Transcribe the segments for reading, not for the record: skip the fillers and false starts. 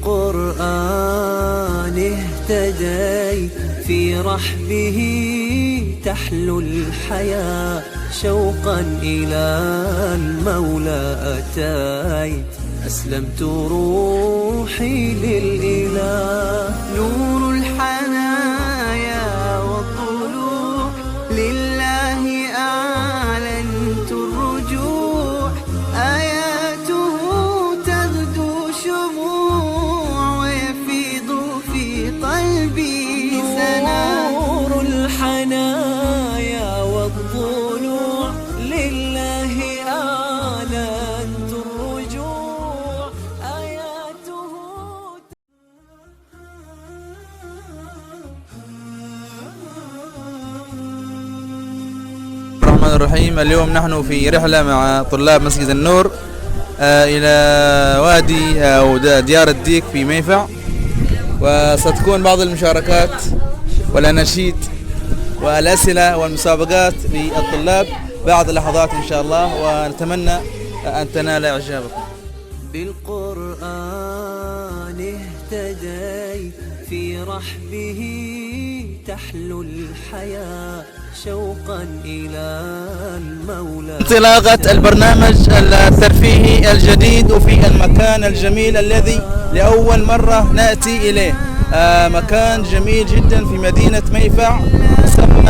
بالقرآن اهتديت في رحبه تحلو الحياة شوقا إلى المولى أتيت أسلمت روحي للإله نور الحنايا والطلوع لله أعلنت الرجوع آياته تغدو شموع ويفيض في قلبي سنا نور الحنايا والطلوع لله أعلنت الرجوع آياته. الرحمن الرحيم. اليوم نحن في رحلة مع طلاب مسجد النور إلى وادي أو ديار الديك في ميفع، وستكون بعض المشاركات والأناشيد والأسئلة والمسابقات للطلاب بعد لحظات إن شاء الله، ونتمنى أن تنال إعجابكم. بالقرآن اهتديت في رحبه تحلو الحياة شوقا إلى المولى. انطلاقة البرنامج الترفيهي الجديد وفي المكان الجميل الذي لأول مرة نأتي إليه، مكان جميل جدا في مدينة ميفع يسمى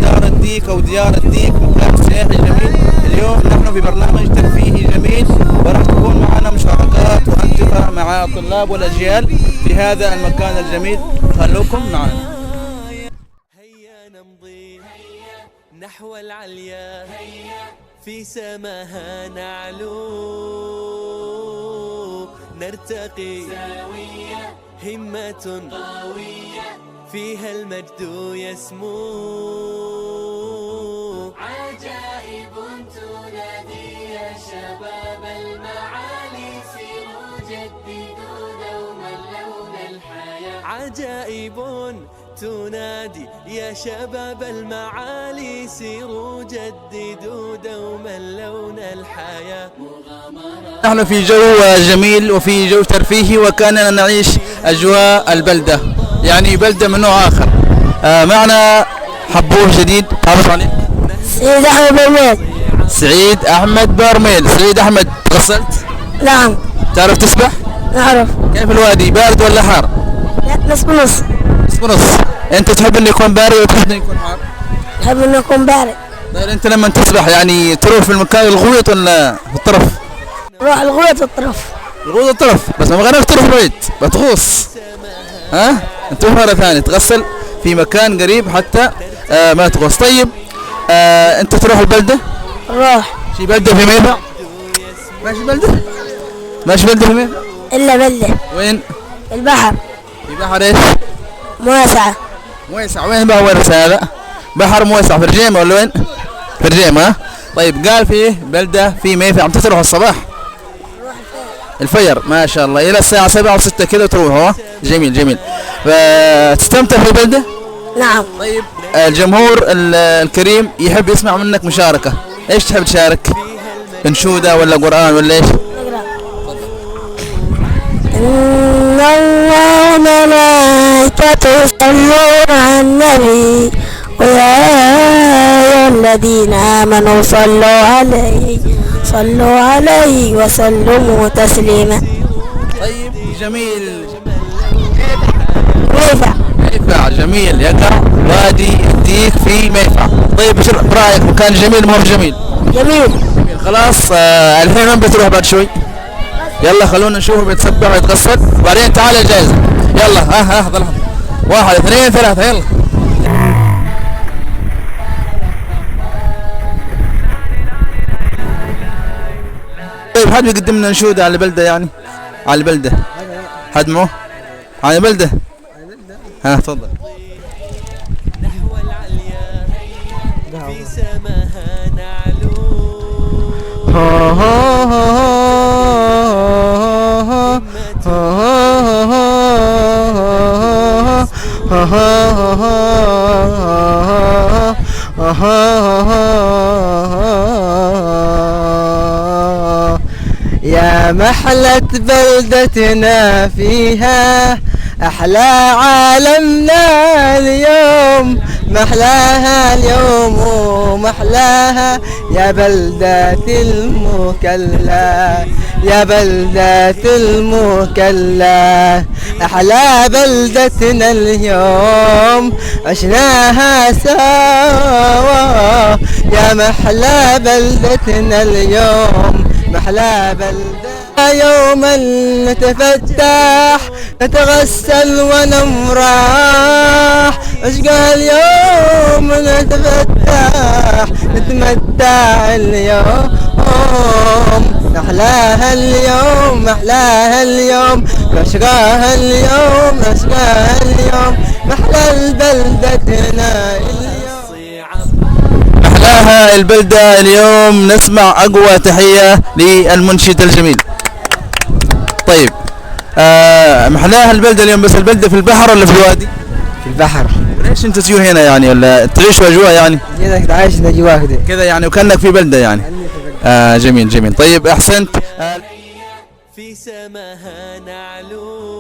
دار الديك أو ديار الديك، مكان سياحي جميل. اليوم نحن في برنامج ترفيهي جميل، وراح تكون معنا مشاركات وأنشطة مع الطلاب والأجيال في هذا المكان الجميل. خلوكم معنا. هيا نمضي نحو العليا في سماها نعلو نرتقي سوية همة قوية فيها المجد يسمو عجائب تنادي يا شباب المعالي سيروا جددوا دوما لون الحياة عجائب تنادي يا شباب المعالي سيروا جددوا دوما لون الحياة. نحن في جو جميل وفي جو ترفيهي، وكاننا نعيش أجواء البلدة، يعني بلدة من نوع آخر. معنا حبوه جديد. تعرف عليه؟ سعيد أحمد برميل. سعيد أحمد برميل. سعيد أحمد، تغسلت؟ نعم. تعرف تسبح؟ نعرف. كيف الوادي، بارد ولا حار؟ لا، نص بنص. نص بنص. أنت تحب إنه يكون بارد ولا تحب إنه يكون حار؟ أحب إنه يكون بارد. طيب أنت لما تسبح يعني تروح في المكان الغويط ولا في الطرف؟ روح الغويط الطرف. الغويط الطرف، بس ما غيرك تروح بعيد بتغوص. ها؟ أنت مرة ثانية تغسل في مكان قريب حتى ما تغوص. طيب أنت تروح البلدة؟ روح. في بلدة في ميفع؟ ماشي بلدة؟ ماشي بلدة في ميفع؟ إلا بلدة. وين؟ البحر. في بحر ايش؟ موسعة. موسع. وين بقى موسع هذا؟ بحر موسع في رجيمة ولا وين؟ في رجيمة. ها؟ طيب قال فيه بلدة في ميفع، متى تروح الصباح؟ الفجر ما شاء الله، إلى الساعة 7 أو 6 كذا تروحوا. جميل جميل. فتستمتع في البلدة؟ نعم. طيب الجمهور الكريم يحب يسمع منك مشاركة، ايش تحب تشارك؟ انشودة ولا قرآن ولا ايش؟ إن الله وملائكته يصلون على النبي ويا أيها الذين آمنوا صلوا عليه وسلموا تسليما. طيب جميل. ميفع. ميفع جميل، يقع وادي الديك في ميفع. طيب ايش برأيك، مكان جميل مو جميل؟ جميل. خلاص الحين وين بتروح بعد شوي؟ يلا خلونا نشوفه بيتسبح ويتغسل وبعدين تعال الجائزة. يلا ها ضل 1 2 3 يلا. طيب حد بيقدم لنا انشودة على البلدة، يعني على البلدة حد معه على البلدة؟ ها تفضل. نحو العليا في سماها نعلو يا محمد أحلت بلدتنا فيها أحلى عالمنا اليوم، محلاها اليوم ومحلاها يا بلدة المكلا، يا بلدة المكلا. أحلى بلدتنا اليوم عشناها سوا، يا محلى بلدتنا اليوم، محلى بلدة. يوما نتفتح نتغسل ونمرح، عشقها اليوم نتفتح نتمتع اليوم، نحلاها اليوم محلاها اليوم، نشقاها اليوم نشقاها اليوم، محلى بلدتنا اليوم. محلاها البلدة اليوم. نسمع أقوى تحية للمنشد الجميل. طيب محلاها البلدة اليوم، بس البلدة في البحر ولا في الوادي؟ في البحر. ليش انت تجوا هنا يعني، ولا تعيشوا أجواء يعني؟ هنا عايش أجواء كده كذا يعني وكأنك في بلدة يعني. جميل جميل. طيب أحسنت. في سماها نعلو